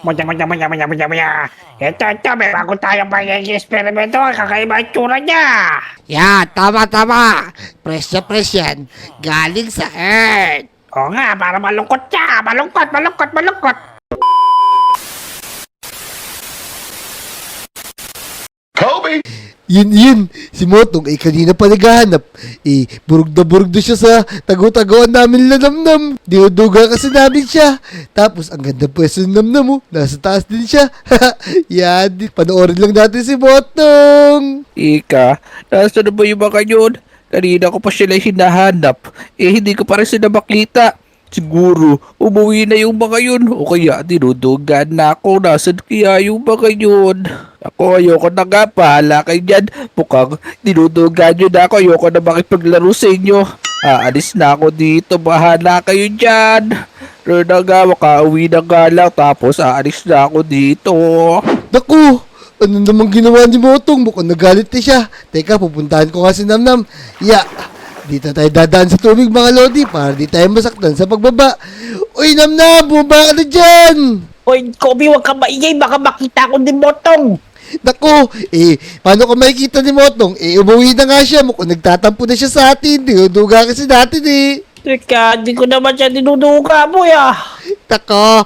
Maya. Ito, may bago tayong pag-experimento. Kakaiba ang tsura niya. Yan, tama. Press yan. Galing sa Earth. Oo nga, para malungkot siya. Malungkot. Yun. Si Motong, kanina pa naghahanap. Burog na siya sa tago-tagoan namin lanamnam. Dinuduga kasi namin siya. Tapos, ang ganda pwesto ng namnam mo. Nasa taas din siya. Yan, panoorin lang natin si Motong. Ika, nasa na ba yung mga yun? Kanina ko pa sila hinahanap. Hindi ko pa rin sila makita. Siguro, umuwi na yung mga yun. O kaya, dinudugan na ako. Nasaan kaya yung mga yun? Ako, ayoko na nga. Pahala kayo dyan. Mukhang dinudugan nyo na ako. Ayoko na makipaglaro sa inyo. Aalis na ako dito. Bahala kayo dyan. Pero na nga, makauwi na nga lang. Tapos, aalis na ako dito. Naku, ano namang ginawa ni Motong? Mukhang nagalit na siya. Teka, pupuntahan ko kasi Namnam. Dito tayo dadaan sa tubig mga Lodi para di tayo masaktan sa pagbaba. Uy, Namnam, bumaba ka na dyan! Hoy, Kobe, huwag kang maingay. Baka makita ko din Motong. Naku, paano ka makikita ni Motong? Umuwi na nga siya. Mukhang nagtatampo na siya sa atin. Dinuduga kasi natin Teka, di ko naman siya dinuduga mo Tako,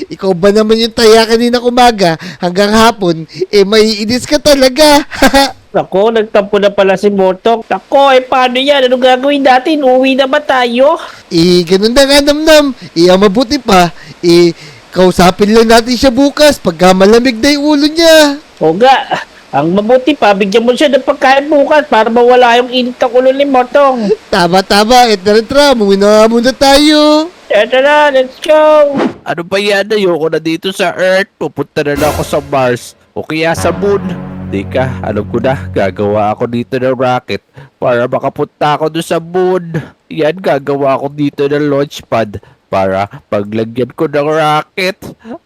ikaw ba naman yung taya kanina umaga hanggang hapon? Maiinis ka talaga. Nako, nagtampo na pala si Motong. Nako, paano yan? Ano gagawin natin? Uwi na ba tayo? Ganun na nga Namnam. Ang mabuti pa, kausapin lang natin siya bukas pagka malamig na yung ulo niya. O nga, ang mabuti pa, bigyan mo siya ng pagkain bukas para mawala yung init ng ulo ni Motong. Tama. Tara, umuwi na muna tayo. Tara, let's go! Ano ba yan? Ayoko na dito sa Earth. Pupunta na lang ako sa Mars. O kaya sa Moon. Teka, alam ko na. Gagawa ako dito ng rocket para makapunta ako doon sa Moon. Yan, gagawa ako dito ng launch pad para paglagyan ko ng rocket.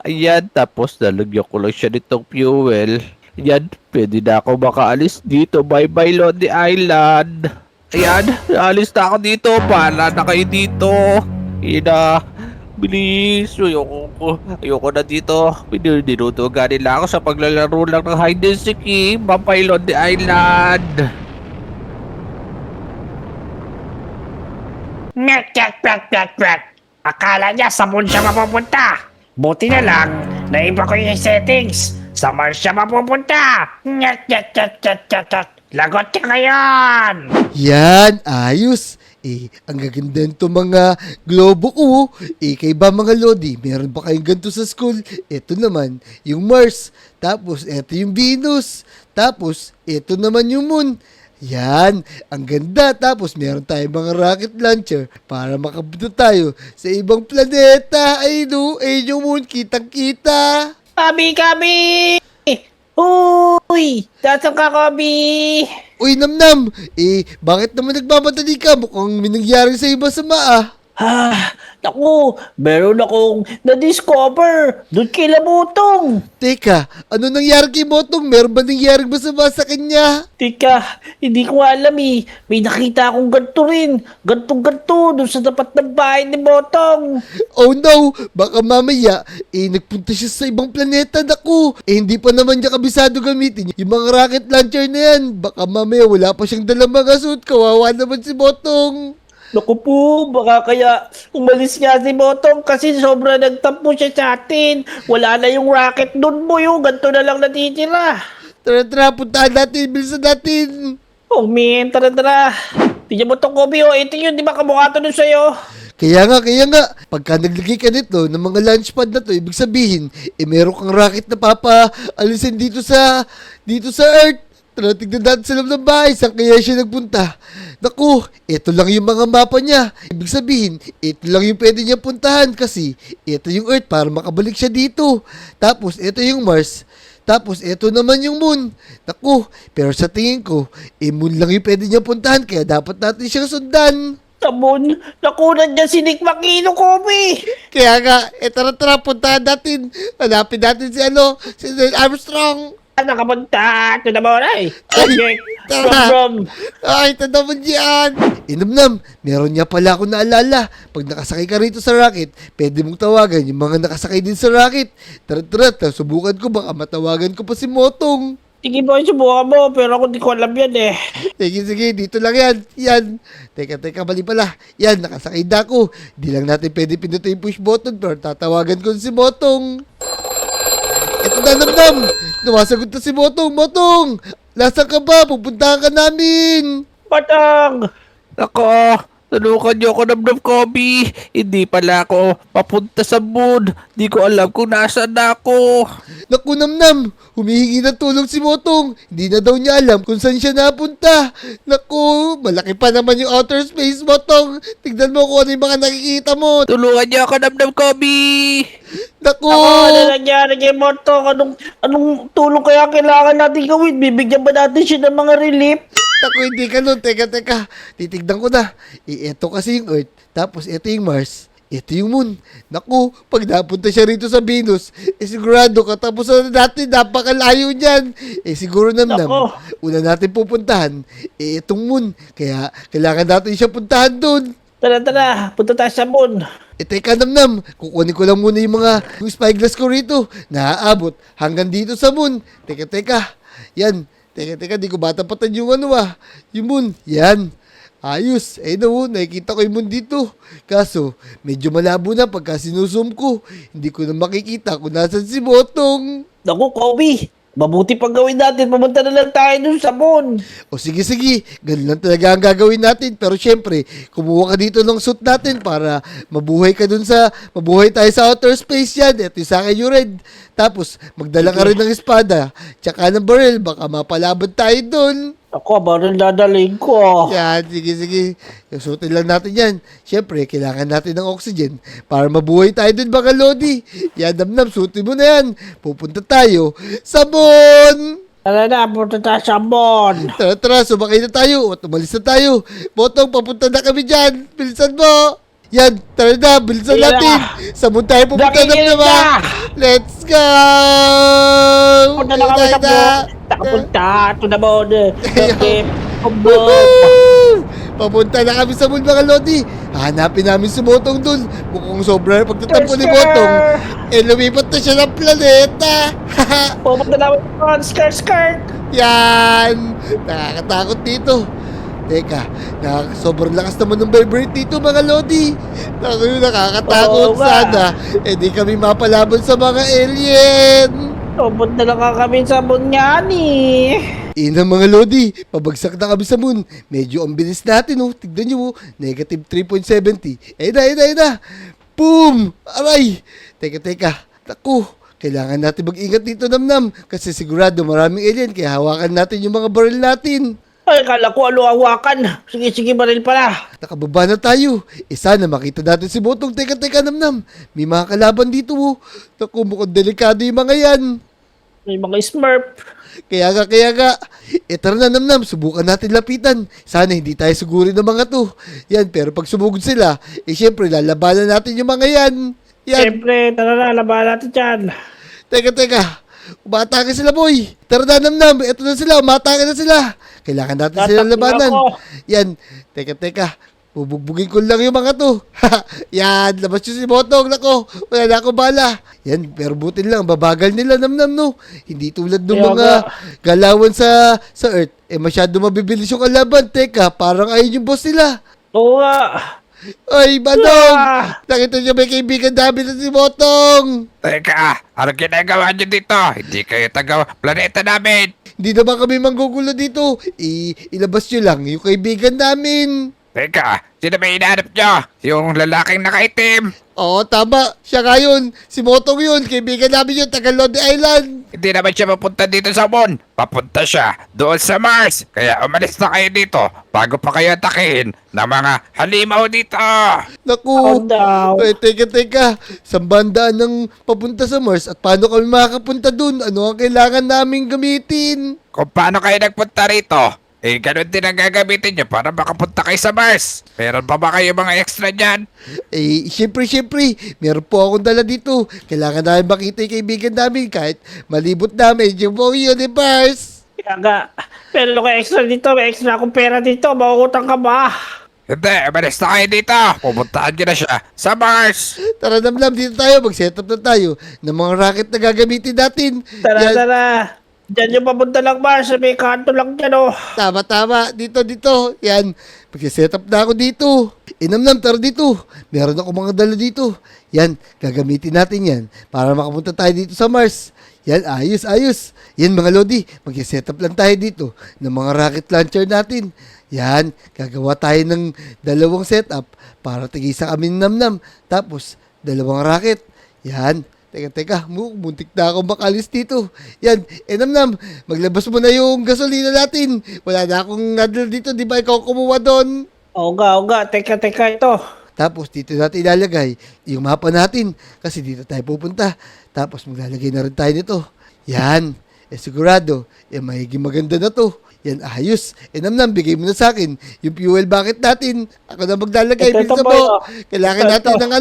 Ayan, tapos nalagyan ko lang siya nitong fuel. Yan, pwede na ako makaalis dito. Bye-bye, Lonely Island. Ayan, alis na ako dito. Paala na kayo dito. Ina, bilis. Ayoko na dito. Dinutuga nila ako sa paglalaro lang ng hide and seek. Bye-bye, Lonely Island. Nyat. Akala niya sa moon siya mapupunta. Buti na lang, naiba ko yung settings. Sa Mars siya mapupunta. Nyat. Lagot ka ngayon. Yan, ayos. Ang gaganda nito mga globo ko. Kay ba mga Lodi, meron ba kayong ganito sa school? Ito naman, yung Mars. Tapos, ito yung Venus. Tapos, ito naman yung Moon. Yan, ang ganda. Tapos, meron tayong mga rocket launcher para makapunta tayo sa ibang planeta. Ayun yung Moon, kitang-kita. Kabi! Uy! Dasang ka, Kabi! Uy, Namnam, bakit naman nagmamadali ka? Mukhang may nangyari sa iba sa Naku, meron akong na-discover doon kay Lamutong. Teka, ano nangyari kay Motong? Meron ba nangyari masama sa kanya? Teka, hindi ko alam May nakita akong ganito rin. Ganto doon sa tapat ng bahay ni Motong. Oh no, baka mamaya, nagpunta siya sa ibang planeta, naku. Hindi pa naman niya kabisado gamitin yung mga rocket launcher na yan. Baka mamaya wala pa siyang dalang mga suit, kawawa naman si Motong. Naku po, baka kaya umalis nga si Motong kasi sobra nagtampo siya sa atin. Wala na yung rocket doon mo ganito na lang natitira. Tara, puntahan natin, bilisan natin. Oh man, tara. Tingnan mo tong Kobe ito yun, di ba kamukha to dun sa'yo? Kaya nga, pagka naglagay ka nito ng mga launch pad na to, ibig sabihin, meron kang rocket na alisin dito sa Earth. Tara, tignan natin sa loob ng bahay, saan kaya siya nagpunta? Naku, ito lang yung mga mapa niya. Ibig sabihin, ito lang yung pwede niya puntahan kasi ito yung Earth para makabalik siya dito. Tapos, ito yung Mars. Tapos, ito naman yung Moon. Naku, pero sa tingin ko, Moon lang yung pwede niya puntahan kaya dapat natin siyang sundan. Tamon, nakunan niya si Nick Makino, Kobe. Kaya nga, tara, puntahan natin. Hanapin natin si Neil Armstrong. nakapunta. Ito na mo, ay. Ay, tara. From. Ay, tanda mo dyan. Inamnam, meron niya pala ako naalala. Pag nakasakay ka rito sa rocket, pwede mong tawagan yung mga nakasakay din sa rocket. Tara, subukan ko, baka matawagan ko pa si Motong. Sige boy, subukan mo. Pero ako di ko alam yan eh. Sige, dito lang yan. Yan. Teka, mali pala. Yan, nakasakay na ako. Di lang natin pwede pinutin yung push button, pero tatawagan ko si Motong. Ito na, Namnam. Nawasagot na si Motong. Motong, nasaan ka ba? Pupuntahan ka namin. Batang! Ako, tulungan niyo ako ng Kobe. Hindi pala ako papunta sa moon. Di ko alam kung nasaan ako. Naku, Namnam, humihingi ng tulong si Motong. Hindi na daw niya alam kung saan siya napunta. Naku, malaki pa naman yung outer space, Motong. Tignan mo kung ano yung mga nakikita mo. Tulungan niyo ako ng Kobe. Naku! Ano nangyari kay Moto? Anong tulong kaya kailangan natin gawin? Bibigyan ba natin siya ng mga relief? Naku, hindi ka nun. Teka. Titignan ko na. Ito kasi yung Earth. Tapos ito yung Mars. Ito yung Moon. Naku, pag napunta siya rito sa Venus, sigurado katapusan na natin. Napakalayo niyan. Siguro Namnam, Naku. una natin pupuntahan, itong Moon. Kaya kailangan natin siya puntahan dun. Tara, punta tayo sa moon. Teka, Namnam, kukunin ko lang muna yung spyglass ko rito. Naaabot hanggang dito sa Moon. Teka. Yan. Teka, di ko batapatan yung yung Moon. Yan. Ayos. Ayun na nakikita ko yung Moon dito. Kaso, medyo malabo na pagka sinuzoom ko. Hindi ko na makikita kung nasan si Motong. Naku, Kobe. Mabuti pang gawin natin. Pumunta na lang tayo dun sa moon. O sige, ganun lang talaga ang gagawin natin. Pero syempre, kumuha ka dito ng suit natin para mabuhay tayo sa outer space yan. Ito yung sa akin yung red. Tapos, magdala ka rin ng espada. Tsaka ng barrel, baka mapalaban tayo dun. Ako, baril dadalhin ko. Yan, sige. Suotin lang natin yan. Syempre, kailangan natin ng oxygen para mabuhay tayo dun, mga Lodi. Yan, Namnam, suotin mo na yan. Pupunta tayo sa moon! Tara na, punta tayo sa moon. Tara, sumakay na tayo at umalis na tayo. Motong, papunta na kami dyan. Bilisan mo. Yan, tara na, bilisan Sige na. natin. Sa moon tayo pupunta Nakikita. na. Let's go! Punta na kami sa moon. Nakapunta. Ito na moon. Okay. Woohoo! Papunta na kami sa moon, mga Lodi. Hanapin namin si Motong dun. Mukhang sobra na pagtatampo ni Motong. Lumipat na siya ng planeta. Pupunta namin sa moon. Skirt. Yan! Nakakatakot dito. Teka, sobrang lakas naman ng vibrate dito, mga Lodi. Nakakatakot Oo nga. sana. Di kami mapalaban sa mga alien. Pupunta na kami sa moon nga ni. Ina, mga Lodi, pabagsak na kami sa moon. Medyo ang bilis natin, oh. Tignan nyo, negative 3.70. Ayun na. Boom! Aray! Teka. Naku, kailangan natin mag-ingat dito, Namnam. Kasi sigurado maraming alien, kaya hawakan natin yung mga baril natin. Ay, kala ko hawakan. Sige, baril pala. Nakababa na tayo. Sana makita natin si Motong. Teka, Namnam. May mga kalaban dito, oh. Naku, mukhang delikado yung mga yan. May mga smurf. Kaya nga. Tara na, Namnam. Subukan natin lapitan. Sana hindi tayo suguri ng mga to. Yan, pero pag sumugod sila, syempre, lalabanan natin yung mga yan. Yan. Siyempre, tara na, laban natin dyan. Teka. Umatake sila, boy. Tara na, Namnam. Ito na sila. Umatake na sila. Kailangan natin sila labanan. ako. Yan. Teka. Bubugbugin ko lang yung mga to. Yan. Labas yung si Motong. Nako. Wala na ako bala. Yan. Pero butin lang. Babagal nila, Namnam, no? Hindi tulad ng Kaya mga nga. galawan sa Earth. Masyado mabibilis yung kalaban. Teka. Parang ayun yung boss nila. Oo nga. Ay, Manong! Ah! Nakita niyo may kaibigan namin na si Motong! Teka, ano ginagawa niyo dito? Hindi kayo taga planeta namin. Hindi naman kami manggugulo dito. Ilabas nyo lang yung kaibigan namin. Teka, sino ba hinahanap niyo? Yung lalaking nakaitim? Oo, tama. Siya nga yun. Si Motong yun. Kaibigan namin yun. Taga Lodi Island. Hindi naman siya papunta dito sa moon. Papunta siya doon sa Mars. Kaya umalis na kayo dito bago pa kayo atakihin ng mga halimaw dito. Naku. Oh, no. Teka. Sambandaan ng papunta sa Mars at paano kami makakapunta dun? Ano ang kailangan naming gamitin? Kung paano kayo nagpunta rito, Eh, ganun din ang gagamitin nyo para makapunta kayo sa Mars. Meron pa ba kayo mga extra dyan? Eh, syempre, meron po akong dala dito. Kailangan namin makita yung kaibigan namin kahit malibot namin yung buong universe. Kaya nga, pero kung extra dito, may extra akong pera dito, makukutan ka ba? Hindi, umalis na kayo dito. Pupuntahan nyo na siya sa Mars. Tara namlam, dito tayo. Mag-setup na tayo ng mga rocket na gagamitin natin. Tara, Yan. tara. Diyan yung papunta lang Mars, may kanto lang dyan oh. Tama. Dito. Yan. Mag-setup na ako dito. Inamnam, tara dito. Meron ako mga dala dito. Yan, gagamitin natin yan para makapunta tayo dito sa Mars. Yan, ayos. Yan mga Lodi, mag-setup lang tayo dito ng mga rocket launcher natin. Yan, gagawa tayo ng dalawang setup para tigisa kami ng namnam. Tapos, dalawang rocket. Yan. Teka, muntik na ako makalis dito. Yan, namnam, maglabas mo na yung gasolina natin. Wala na akong nadal dito, di ba ikaw kumuha doon? Oo nga, teka ito. Tapos dito natin ilalagay yung mapa natin kasi dito tayo pupunta. Tapos maglalagay na rin tayo nito. Yan, sigurado, magiging maganda na to. Yan, ayos. Namnam, bigay mo na sa akin yung fuel bucket natin. Ako na maglalagay. Ito Bilisan pa, mo. oh. Kailangan Ito. natin ng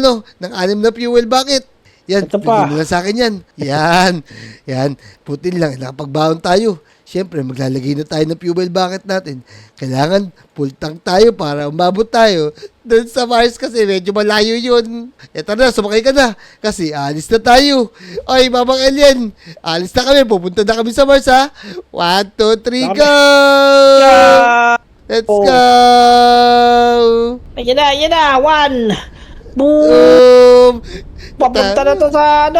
6 na fuel bucket. Yan, Ito pa. bigay mo na sa akin yan. Yan. Putin lang, nakapagbaon tayo. Siyempre, maglalagay na tayo ng fuel bucket natin. Kailangan full tank tayo para umabot tayo doon sa Mars kasi medyo malayo yun. Eto na, sumakay ka na. Kasi alis na tayo. Oy, mamang alien. Alis na kami. Pupunta na kami sa Mars, ha? 1, 2, 3, go! Let's Oh. go! Ayan na, one. Boom! Boom! Papunta na to sa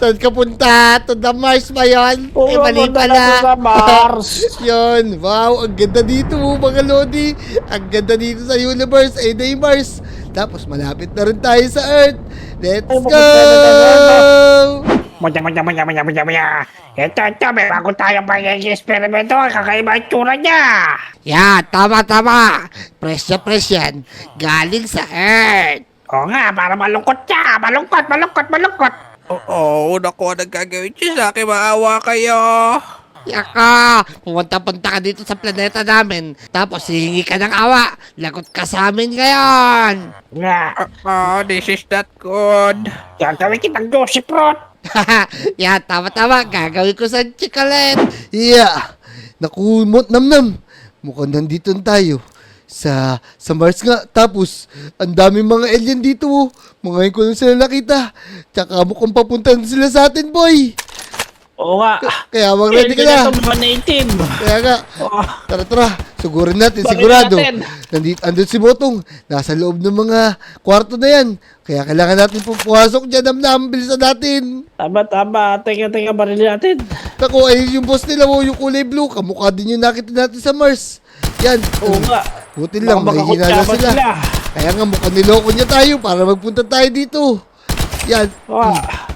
Saan ka punta? To the Mars ba yun? Mali Papunta na pala. to sa Mars. Yun. Wow, ang ganda dito mga Lodi. Ang ganda dito sa universe. Ay, na yung Mars. Tapos malapit na rin tayo sa Earth. Let's Ay, go! papunta na tayo. Maya. Ito, may bago tayong mag-experimento. Kakaiba ang tsura niya. Yan, tama. Fresh yan. Galing sa Earth. Oo nga, para malungkot siya. Malungkot. Oo, naku, anong gagawin nyo sa akin? Maawa kayo. Yaka, pumunta-punta ka dito sa planeta namin. Tapos hihingi ka ng awa. Lagot ka sa amin ngayon. Nga, This is not good. gagawin kitang Joseph Rot. Yan, tama. Gagawin ko sa chikalet. Yeah. Naku, namnam. Mukhang nandito na tayo. Sa Mars nga. Tapos, ang daming mga alien dito. Oh. Mga ko lang sila nakita. Tsaka mukhang papunta na sila sa atin, boy. Oo nga. Kaya mag-ready ka na. Ito mga native. Kaya nga. Oh, Tara. Sugurin natin, Bakit sigurado. natin? Andun si Botong. Nasa loob ng mga kwarto na yan. Kaya kailangan natin pumasok dyan. Namnam, bilisan natin. tama. Teka, barilin natin. Naku, ay yung boss nila mo, yung kulay blue. Kamukha din yung nakita natin sa Mars. Yan. Oo nga. Buti lang, Baka mahihina na makakutsaba sila. Kaya nga, mukhang niloko niya tayo para magpunta tayo dito. Yan. Ah,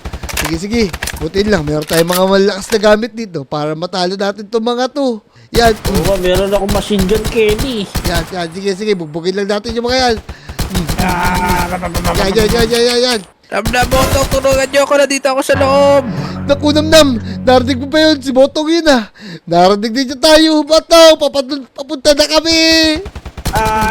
Sige. Buti lang, meron tayong mga malakas na gamit dito para matalo natin itong mga to. Yan. oo nga, meron akong machine gun Kenny. Yan. Sige. Bugbugin lang natin yung mga yan. Ah, Yan. Namnam, Botong, tulungan nyo ako na dito ako sa loob. Naku, namnam. Narinig mo ba yun? Si Botong yun ah. Narinig din niya tayo. Botong, papunta na kami.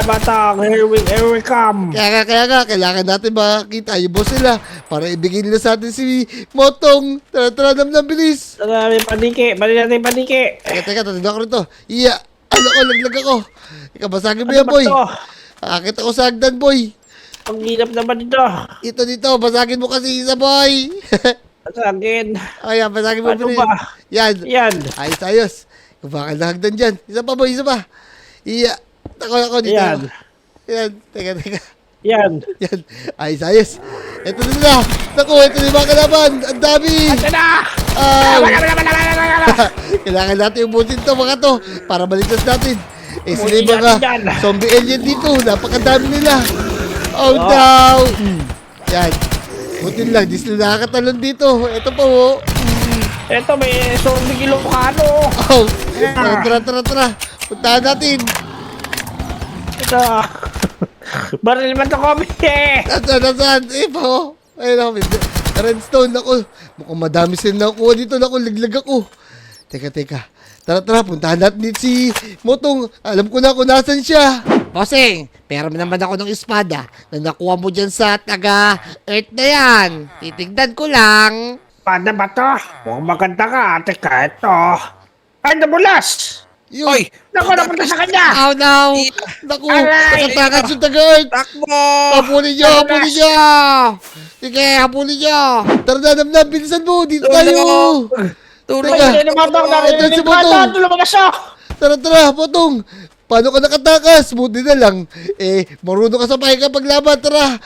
batang, here we come. Kaya nga, kailangan natin makakita yung boss nila para ibigay nila sa atin si Botong. Tara, namnam, bilis. Tara, may panike. Bali natin yung panike. Teka, tatanda ko rito. Iya. Laglag ako. Ika, basagin mo Ano yan, ba boy. to? Akit ako sa hagdan, boy. Ang hirap naman dito. Ito dito, basagin mo kasi isa, boy. Sa akin. Ayan, basagin mo, Ano bilis. ba? Yan. Yan. Ayos. Kung bakal na hagdan dyan. Isa pa, boy, isa pa. Iya. Ako dito. Yan. Yan. Teka. Yan. Yan. Ayos. Ito na sila. Naku, ito na yung mga kalaban. Ang dami. Ito na! Ah, Wala. kailangan natin ubusin to mga to para maligtas natin. Sila yung Ubusin mga natin yan. zombie alien dito. Napakadami nila. Oh, Oh. no. Yan. Buti lang. Di sila nakakatalon dito. Ito po. Oh. Ito, may zombie Ilocano. Oh. Tara. Puntahan natin. Ito. Baril man to kami. Nasaan? Po. Ayun ako. Redstone ako. Mukhang madami sila nakuha dito. Naku, liglag ako. Teka. Tara, puntahan natin dito si Motong. Alam ko na kung nasan siya. Bossing, pero naman ako ng espada na nakuha mo dyan sa taga-Earth na yan. Titignan ko lang. Paano ba to? Mukhang maganda ka. Teka, ito. Ay, nabulas! Yun. Oy! Naku, napunta sa kanya! Oh no! Naku, Aray! nakatakas yung taga-Earth. Takbo! Habulin niyo, habulin niyo. Sige, habulin niyo! Tara na, Namnam, bilisan mo. Dito tayo. Tulong! Teka. Hindi naman daw Ito si narinig ka Butong. na. Lumabas siya! Tara, Motong. Paano ka nakatakas? Buti na lang. Marunong ka sa pahinga paglaban. Tara.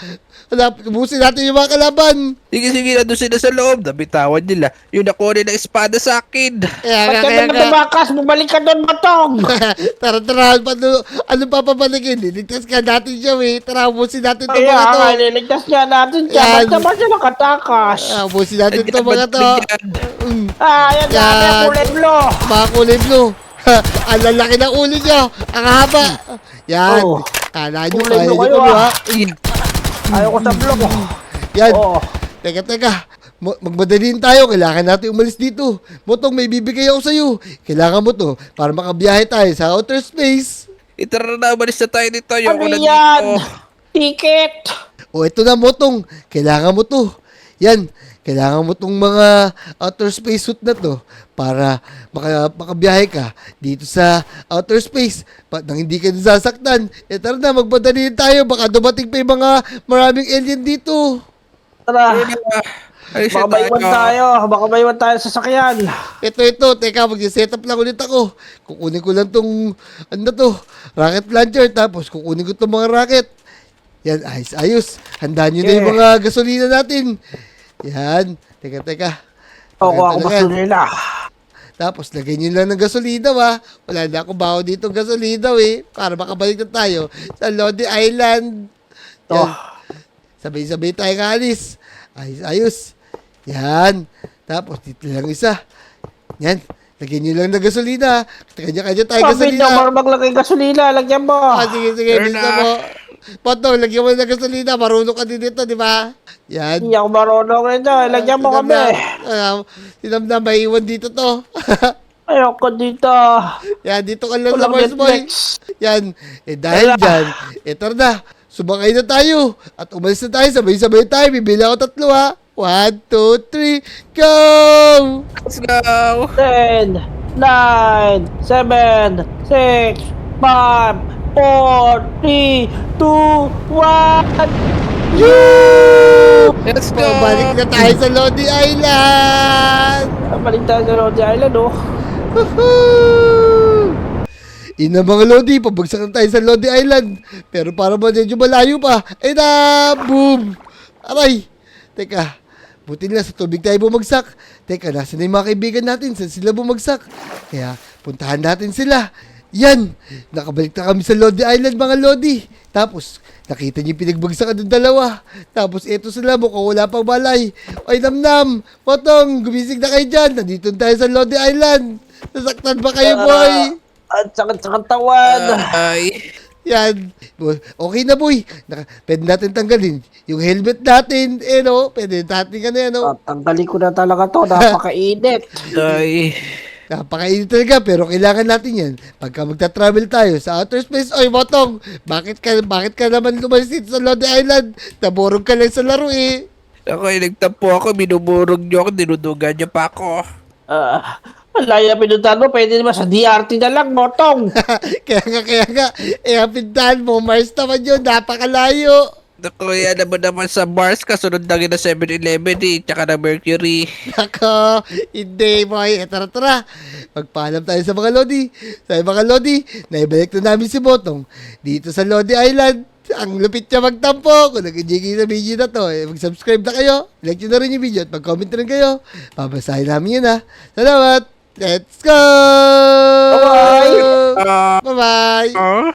Ubusin natin yung mga kalaban. Sige, nandun sila sa loob. Nabitawan nila. Yung nakuha nila espada sa akin. Ba't ka naman tumakas? Bumalik ka doon, Batong! Tara, ano papabalikin? Liligtas ka natin siya, Tara, ubusin natin itong Kaya mga to. nga, ililigtas niya natin siya. Yan. Ba't naman siya nakatakas? Ubusin natin itong mga to. Yan Yan. dami, kulay blue. Mga kulay blue. Ang lalaki ng ulo nyo. Ang haba. Yan. Oh. Kala nyo, Kulay kaya blue nyo kayo, ko, ha? Ayoko sa blue. Yan. Oo. Teka. Magmadaliin tayo. Kailangan natin umalis dito. Motong, may bibigay ako sa'yo. Kailangan mo to para makabiyahe tayo sa outer space. Itara na, umalis na tayo dito. Yung Ano wala yan? dito. Ticket. O, ito na, Motong. Kailangan mo to. Yan. Kailangan mo tong mga outer space suit na to para makabiyahe ka dito sa outer space nang hindi ka nasasaktan. Tara na, magmadaliin tayo. Baka dumating pa yung mga maraming alien dito. Tara. Alis Baka na maiwan tayo. Baka maiwan tayo sa sasakyan. Ito. Teka, mag-set up lang ulit ako. Kukunin ko lang tong, rocket launcher. Tapos kukunin ko tong mga rocket. Yan, ayos. Handaan nyo na yung mga gasolina natin. Yan. Teka. Oo, ako Talaga. gasolina. Tapos, lagay nyo lang ng gasolina, Wala na ako baho dito ng gasolina, Para makabalik na tayo sa Lodi Island. To. Yan. Sabay-sabay tayo kalis. Ayos. Yan. Tapos, dito lang isa. Yan. Lagyan nyo lang ng gasolina. Kanya-kanya tayo Kapit na, gasolina. para maglagay gasolina. Lagyan mo. Sige. Turn Bisa na. mo. Pato, lagyan mo ng gasolina. Marunong ka din dito, di ba? Yan. Hindi ako marunong ito. Lagyan mo kami. Sinamna, may iwan dito to. Ayoko dito. Yan, dito ka lang sa Walang Mars Boy. Netflix. Yan. Dahil dyan, tara na. Sumakay na tayo. At umalis na tayo. Sabay-sabay tayo. Bibili ako 3, ha. 1, 2, 3, go! Let's go! 10, 9, 7, 6, 5, 4, 3, 2, 1. Let's go! Pabalik na tayo sa Lodi Island! Balik tayo sa Rhode Island, oh. Woohoo! Ina mga Lodi, pabagsak na tayo sa Lodi Island. Pero para medyo malayo pa. Ay na! Boom! Aray! Teka, buti na sa tubig tayo bumagsak. Teka, nasa na yung mga kaibigan natin? Saan sila bumagsak? Kaya, puntahan natin sila. Yan! Nakabalik na kami sa Lodi Island, mga Lodi. Tapos, nakita niyo yung pinagbagsakan ng dalawa. Tapos, eto sila, mukhang wala pang balay. Ay, Namnam! Potong, gumising na kayo dyan. Nandito tayo sa Lodi Island. Nasaktan ba kayo, boy? At sakit sa katawan. Ay. Yan. Okay na, boy. Pwede natin tanggalin yung helmet natin. Pwede natin ka na, Tanggalin ko na talaga to. Napakainit. Ay. Napakainit talaga, pero kailangan natin yan. Pagka magta-travel tayo sa outer space, oy, Motong, bakit ka naman lumalis dito sa Lodi Island? Naborog ka lang sa laro, Ako ay nagtampo ako. Binuburog niyo ako. Dinudugan niyo pa ako. Ang laya pinuntahan mo. Pwede naman sa DRT na lang, Motong. kaya nga, ang pintahan mo, Mars naman yun, napakalayo. Naku, yan naman sa Mars. Kasunod lang yun na 7-Eleven tsaka na Mercury. Nako, hindi, boy. Tara. Magpaalam tayo sa mga Lodi. Sa mga Lodi, naibalik na namin si Motong dito sa Lodi Island. Ang lupit niya magtampo. Kung nag-enjoy kayo sa video na to, mag-subscribe na kayo. Like nyo na rin yung video at mag-comment na rin kayo. Babasahin namin yun, ha. Salamat. Let's go! Bye-bye. Bye-bye!